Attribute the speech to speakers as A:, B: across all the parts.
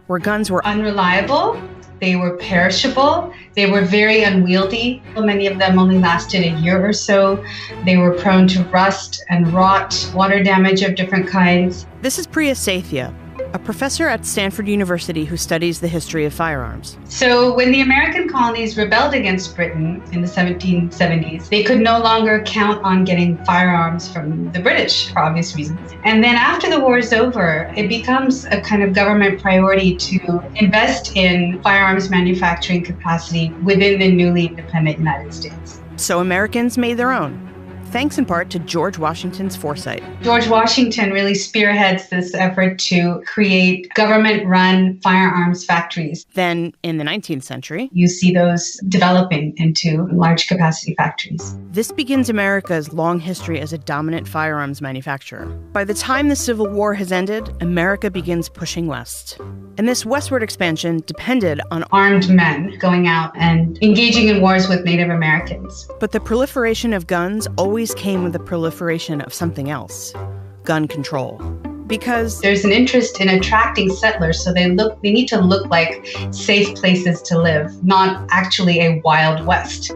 A: where guns were
B: unreliable, they were perishable, they were very unwieldy. Many of them only lasted a year or so. They were prone to rust and rot, water damage of different kinds.
A: This is Priya Sathya, a professor at Stanford University who studies the history of firearms.
B: So when the American colonies rebelled against Britain in the 1770s, they could no longer count on getting firearms from the British for obvious reasons. And then after the war is over, it becomes a kind of government priority to invest in firearms manufacturing capacity within the newly independent United States.
A: So Americans made their own, thanks in part to George Washington's foresight.
B: George Washington really spearheads this effort to create government-run firearms factories.
A: Then, in the 19th century,
B: you see those developing into large-capacity factories.
A: This begins America's long history as a dominant firearms manufacturer. By the time the Civil War has ended, America begins pushing west. And this westward expansion depended on
B: armed men going out and engaging in wars with Native Americans.
A: But the proliferation of guns always came with the proliferation of something else: gun control. Because
B: there's an interest in attracting settlers, so they need to look like safe places to live, not actually a Wild West.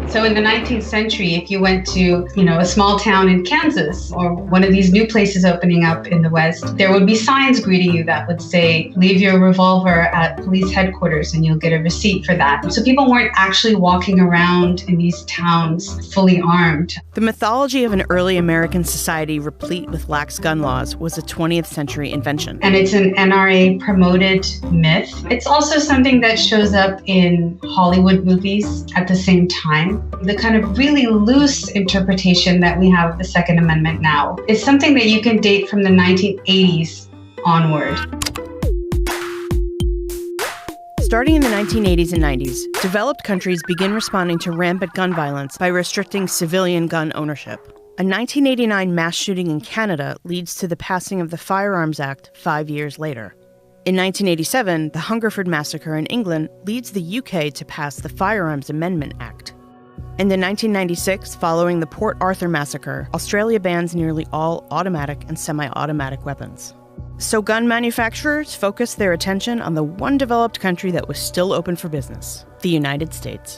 B: So in the 19th century, if you went to, a small town in Kansas or one of these new places opening up in the West, there would be signs greeting you that would say, leave your revolver at police headquarters and you'll get a receipt for that. So people weren't actually walking around in these towns fully armed.
A: The mythology of an early American society replete with lax gun laws was a 20th century invention.
B: And it's an NRA promoted myth. It's also something that shows up in Hollywood movies at the same time. The kind of really loose interpretation that we have of the Second Amendment now is something that you can date from the 1980s onward.
A: Starting in the 1980s and 90s, developed countries begin responding to rampant gun violence by restricting civilian gun ownership. A 1989 mass shooting in Canada leads to the passing of the Firearms Act 5 years later. In 1987, the Hungerford Massacre in England leads the UK to pass the Firearms Amendment Act. And in 1996, following the Port Arthur Massacre, Australia bans nearly all automatic and semi-automatic weapons. So gun manufacturers focused their attention on the one developed country that was still open for business, the United States.